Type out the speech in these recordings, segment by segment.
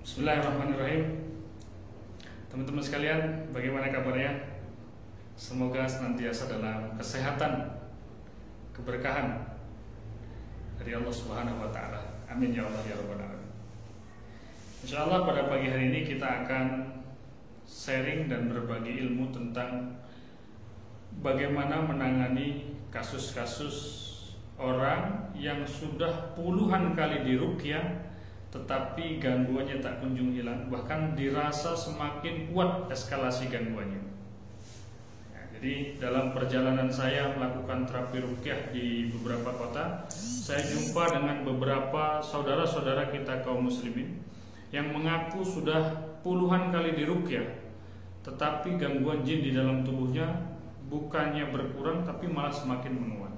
Bismillahirrahmanirrahim. Teman-teman sekalian, bagaimana kabarnya? Semoga senantiasa dalam kesehatan, keberkahan dari Allah Subhanahu wa taala. Amin ya Allah ya rabbal alamin. Insyaallah pada pagi hari ini kita akan sharing dan berbagi ilmu tentang bagaimana menangani kasus-kasus orang yang sudah puluhan kali diruqyah tetapi gangguannya tak kunjung hilang, bahkan dirasa semakin kuat eskalasi gangguannya. Ya, jadi dalam perjalanan saya melakukan terapi ruqyah di beberapa kota, saya jumpa dengan beberapa saudara-saudara kita kaum muslimin yang mengaku sudah puluhan kali diruqyah, tetapi gangguan jin di dalam tubuhnya bukannya berkurang tapi malah semakin menguat.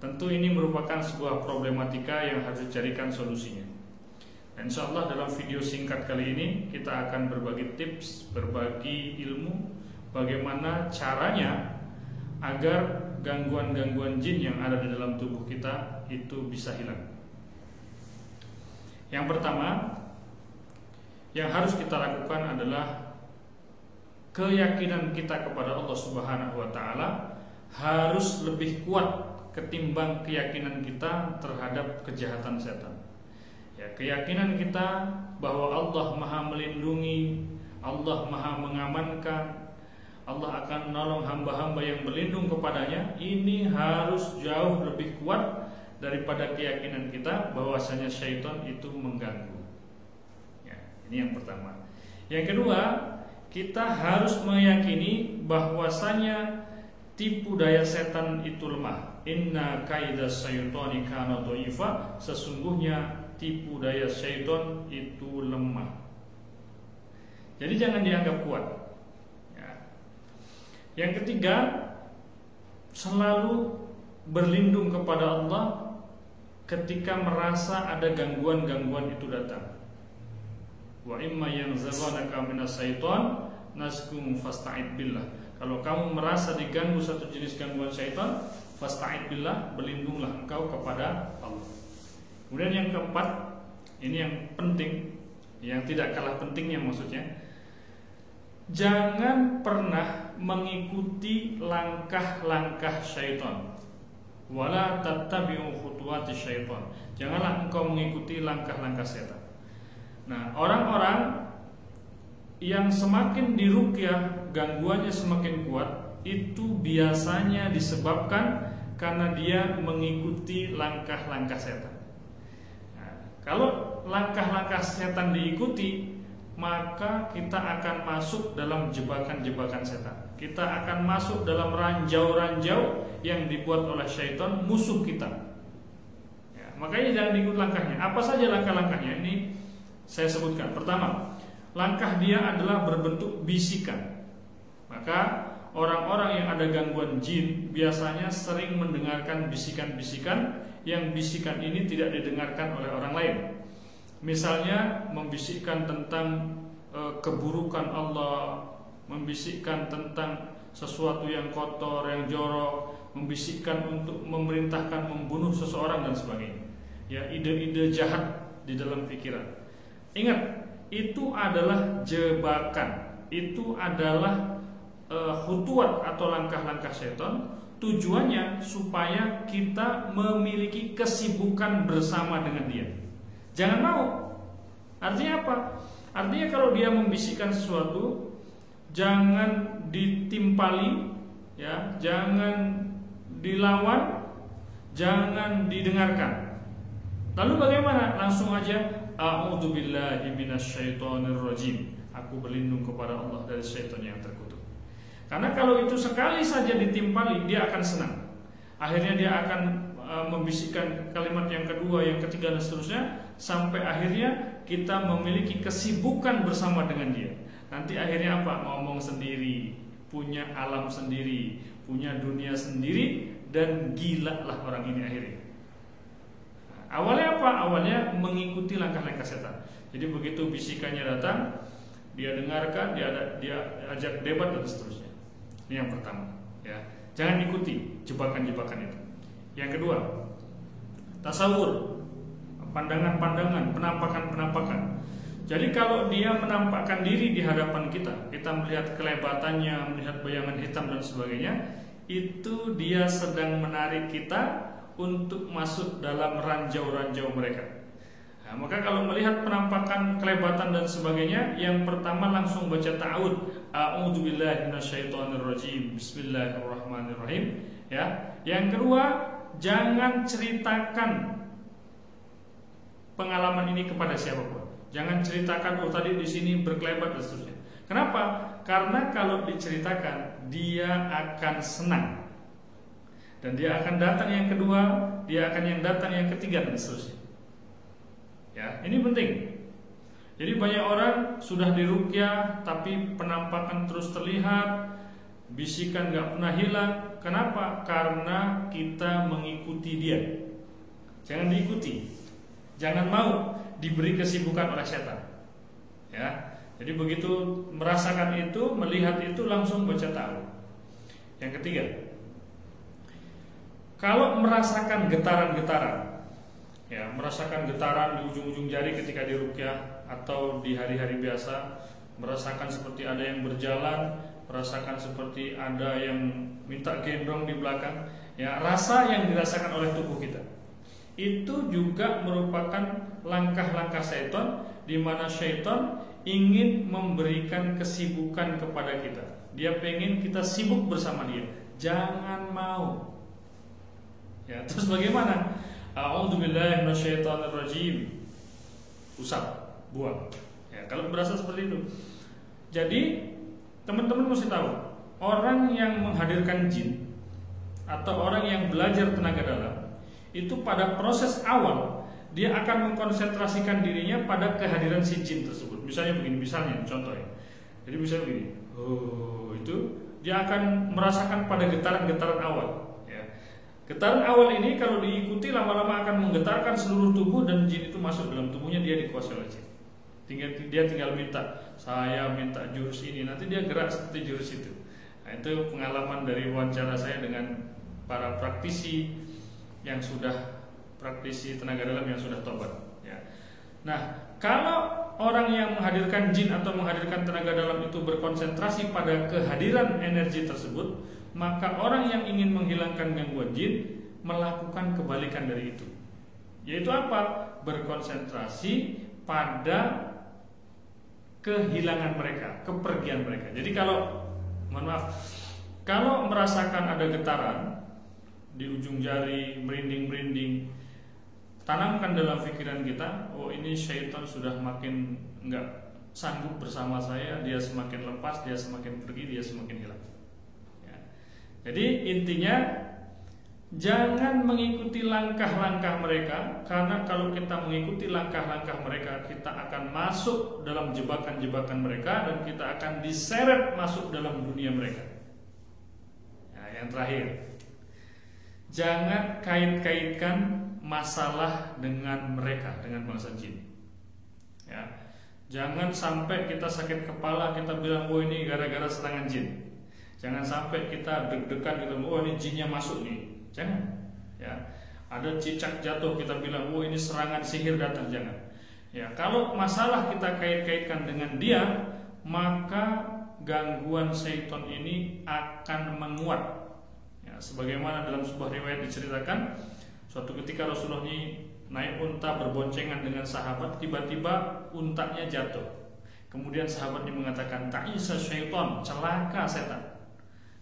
Tentu ini merupakan sebuah problematika yang harus dicarikan solusinya. Insyaallah dalam video singkat kali ini kita akan berbagi tips, berbagi ilmu bagaimana caranya agar gangguan-gangguan jin yang ada di dalam tubuh kita itu bisa hilang. Yang pertama yang harus kita lakukan adalah keyakinan kita kepada Allah Subhanahu wa taala harus lebih kuat ketimbang keyakinan kita terhadap kejahatan setan. Ya, keyakinan kita bahwa Allah Maha melindungi, Allah Maha mengamankan, Allah akan menolong hamba-hamba yang berlindung kepadanya, ini harus jauh lebih kuat daripada keyakinan kita bahwasanya syaitan itu mengganggu. Ya, ini yang pertama. Yang kedua, kita harus meyakini bahwasanya tipu daya setan itu lemah. Inna kaidas syaitani kana dhaifa, sesungguhnya tipu daya syaitan itu lemah. Jadi jangan dianggap kuat. Ya. Yang ketiga, selalu berlindung kepada Allah ketika merasa ada gangguan-gangguan itu datang. Wa imma yanzaghanaka minas syaitan naskum fasta'id billah. Kalau kamu merasa diganggu satu jenis gangguan syaitan, fasta'id billah, berlindunglah engkau kepada Allah. Kemudian yang keempat, ini yang penting, yang tidak kalah pentingnya maksudnya, jangan pernah mengikuti langkah-langkah syaitan. Wala tattabi'u khutuwati syaitan. Janganlah engkau mengikuti langkah-langkah setan. Nah, orang-orang yang semakin diruqyah gangguannya semakin kuat, itu biasanya disebabkan karena dia mengikuti langkah-langkah setan. Kalau langkah-langkah setan diikuti, maka kita akan masuk dalam jebakan-jebakan setan. Kita akan masuk dalam ranjau-ranjau yang dibuat oleh syaitan, musuh kita. Ya, makanya jangan diikut langkahnya. Apa saja langkah-langkahnya? Ini saya sebutkan. Pertama, langkah dia adalah berbentuk bisikan. Maka orang-orang yang ada gangguan jin biasanya sering mendengarkan bisikan-bisikan yang bisikan ini tidak didengarkan oleh orang lain. Misalnya membisikkan tentang keburukan Allah, membisikkan tentang sesuatu yang kotor, yang jorok, membisikkan untuk memerintahkan membunuh seseorang dan sebagainya. Ya, ide-ide jahat di dalam pikiran. Ingat, itu adalah jebakan. Itu adalah khutuwat atau langkah-langkah syaitan. Tujuannya supaya kita memiliki kesibukan bersama dengan dia. Jangan mau. Artinya apa? Artinya kalau dia membisikkan sesuatu, jangan ditimpali, ya, jangan dilawan, jangan didengarkan. Lalu bagaimana? Langsung aja, a'udzubillahi minasyaitonirrajim. Aku berlindung kepada Allah dari syaitan yang terkutuk. Karena kalau itu sekali saja ditimpali, dia akan senang. Akhirnya dia akan membisikkan kalimat yang kedua, yang ketiga dan seterusnya, sampai akhirnya kita memiliki kesibukan bersama dengan dia. Nanti akhirnya apa? Ngomong sendiri, punya alam sendiri, punya dunia sendiri, dan gila lah orang ini akhirnya. Awalnya apa? Awalnya mengikuti langkah-langkah setan. Jadi begitu bisikannya datang, dia dengarkan, dia ajak debat dan seterusnya. Ini yang pertama, ya. Jangan ikuti jebakan-jebakan itu. Yang kedua, tasawur, pandangan-pandangan, penampakan-penampakan. Jadi kalau dia menampakkan diri di hadapan kita, kita melihat kelebatannya, melihat bayangan hitam dan sebagainya, itu dia sedang menarik kita untuk masuk dalam ranjau-ranjau mereka. Nah, maka kalau melihat penampakan kelebatan dan sebagainya, yang pertama langsung baca ta'awud, a'udzubillahi minasyaitonirrajim, bismillahirrahmanirrahim. Ya. Yang kedua, jangan ceritakan pengalaman ini kepada siapapun. Jangan ceritakan tadi di sini berkelebat dan seterusnya. Kenapa? Karena kalau diceritakan dia akan senang. Dan dia akan datang yang kedua, dia akan yang datang yang ketiga dan seterusnya. Ya, ini penting. Jadi banyak orang sudah diruqyah tapi penampakan terus terlihat, bisikan nggak pernah hilang. Kenapa? Karena kita mengikuti dia. Jangan diikuti. Jangan mau diberi kesibukan oleh setan. Ya. Jadi begitu merasakan itu, melihat itu langsung baca ta'awudz. Yang ketiga, kalau merasakan getaran-getaran, ya, merasakan getaran di ujung-ujung jari ketika diruqyah atau di hari-hari biasa, merasakan seperti ada yang berjalan, merasakan seperti ada yang minta gendong di belakang, ya, rasa yang dirasakan oleh tubuh kita itu juga merupakan langkah-langkah syaitan, di mana syaitan ingin memberikan kesibukan kepada kita. Dia pengen kita sibuk bersama dia. Jangan mau. Ya, terus bagaimana? A'udzubillahi minasyaitonirrajim. Usap, buang. Ya, kalau berasa seperti itu. Jadi teman-teman mesti tahu, orang yang menghadirkan jin atau orang yang belajar tenaga dalam itu pada proses awal dia akan mengkonsentrasikan dirinya pada kehadiran si jin tersebut. Misalnya begini, misalnya contoh ya. Jadi misalnya begini, itu dia akan merasakan pada getaran-getaran awal. Ya. Getaran awal ini kalau diikuti lama-lama akan menggetarkan seluruh tubuh dan jin itu masuk dalam tubuhnya, dia dikuasai oleh jin. Dia tinggal minta, saya minta jurus ini, nanti dia gerak seperti jurus itu. Nah, itu pengalaman dari wawancara saya dengan para praktisi yang sudah praktisi tenaga dalam yang sudah tobat. Ya. Nah, kalau orang yang menghadirkan jin atau menghadirkan tenaga dalam itu berkonsentrasi pada kehadiran energi tersebut, maka orang yang ingin menghilangkan gangguan jin melakukan kebalikan dari itu. Yaitu apa? Berkonsentrasi pada kehilangan mereka, kepergian mereka. Jadi kalau, mohon maaf, kalau merasakan ada getaran di ujung jari, merinding-merinding, tanamkan dalam pikiran kita, oh ini syaitan sudah makin enggak sanggup bersama saya, dia semakin lepas, dia semakin pergi, dia semakin hilang. Ya. Jadi intinya jangan mengikuti langkah-langkah mereka, karena kalau kita mengikuti langkah-langkah mereka, kita akan masuk dalam jebakan-jebakan mereka dan kita akan diseret masuk dalam dunia mereka. Nah, yang terakhir, jangan kait-kaitkan masalah dengan mereka, dengan bangsa jin. Ya. Jangan sampai kita sakit kepala, kita bilang, oh ini gara-gara serangan jin. Jangan sampai kita deg-degan, kita bilang, oh ini jinnya masuk nih. Jangan. Ya. Ada cicak jatuh, kita bilang, oh ini serangan sihir datang. Jangan. Ya. Kalau masalah kita kait-kaitkan dengan dia, maka gangguan syaitan ini akan menguat. Sebagaimana dalam sebuah riwayat diceritakan, suatu ketika Rasulullah ini naik unta berboncengan dengan sahabat, tiba-tiba untanya jatuh. Kemudian sahabat ini mengatakan, ta'isa syaitan, celaka setan.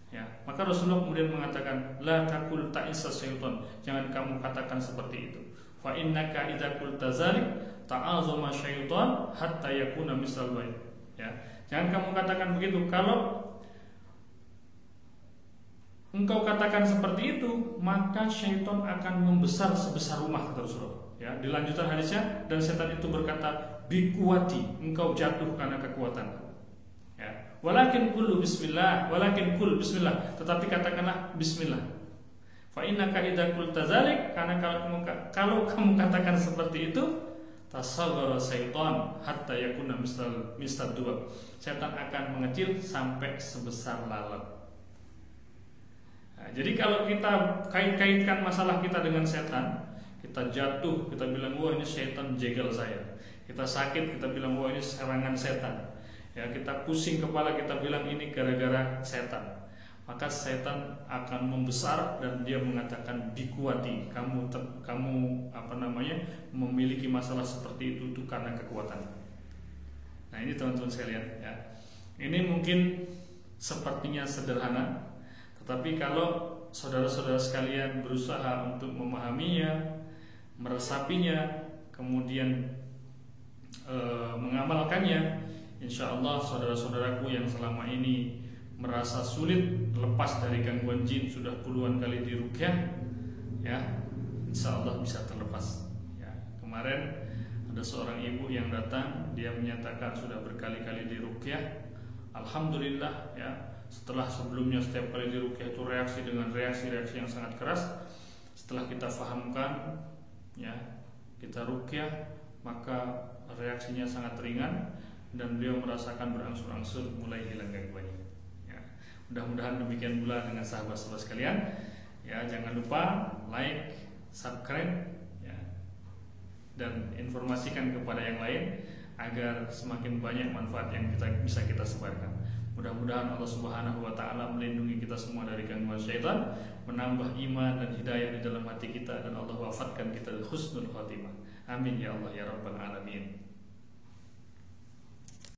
Ya, maka Rasulullah kemudian mengatakan, la taqul ta'isa syaitan, jangan kamu katakan seperti itu. Fa innaka idza qulta dzalik ta'azama syaitan hatta yakuna misal bait. Ya, jangan kamu katakan begitu. Kalau engkau katakan seperti itu, maka syaitan akan membesar sebesar rumah, kata Rasulullah. Ya, dilanjutkan hadisnya, dan setan itu berkata, bikuwati, engkau jatuh karena kekuatanku. Ya, walakin kul bismillah, tetapi katakanlah bismillah. Fa innaka idza qulta dzalik, karena kalau kamu katakan seperti itu, tasaghara syaitan hatta yakuna misal dua. Setan akan mengecil sampai sebesar lalat. Nah, jadi kalau kita kait-kaitkan masalah kita dengan setan, kita jatuh, kita bilang, wah ini setan jegal saya. Kita sakit, kita bilang wah ini serangan setan. Ya, kita pusing kepala, kita bilang ini gara-gara setan. Maka setan akan membesar dan dia mengatakan bikuati, kamu memiliki masalah seperti itu karena kekuatan. Nah, ini teman-teman sekalian ya. Ini mungkin sepertinya sederhana, tetapi kalau saudara-saudara sekalian berusaha untuk memahaminya, meresapinya, kemudian mengamalkannya, insya Allah saudara-saudaraku yang selama ini merasa sulit lepas dari gangguan jin, sudah puluhan kali diruqyah, ya, insya Allah bisa terlepas. Ya, kemarin ada seorang ibu yang datang, dia menyatakan sudah berkali-kali diruqyah, alhamdulillah, ya. Setelah sebelumnya setiap kali diruqyah itu reaksi dengan reaksi yang sangat keras, setelah kita fahamkan, ya, kita ruqyah, maka reaksinya sangat ringan dan beliau merasakan berangsur-angsur mulai hilang gangguannya. Mudah-mudahan demikian pula dengan sahabat-sahabat sekalian. Ya, jangan lupa like, subscribe, ya, dan informasikan kepada yang lain agar semakin banyak manfaat yang bisa kita sebarkan. Mudah-mudahan Allah Subhanahu wa taala melindungi kita semua dari gangguan syaitan, menambah iman dan hidayah di dalam hati kita, dan Allah wafatkan kita husnul khotimah. Amin ya Allah ya rabbal alamin.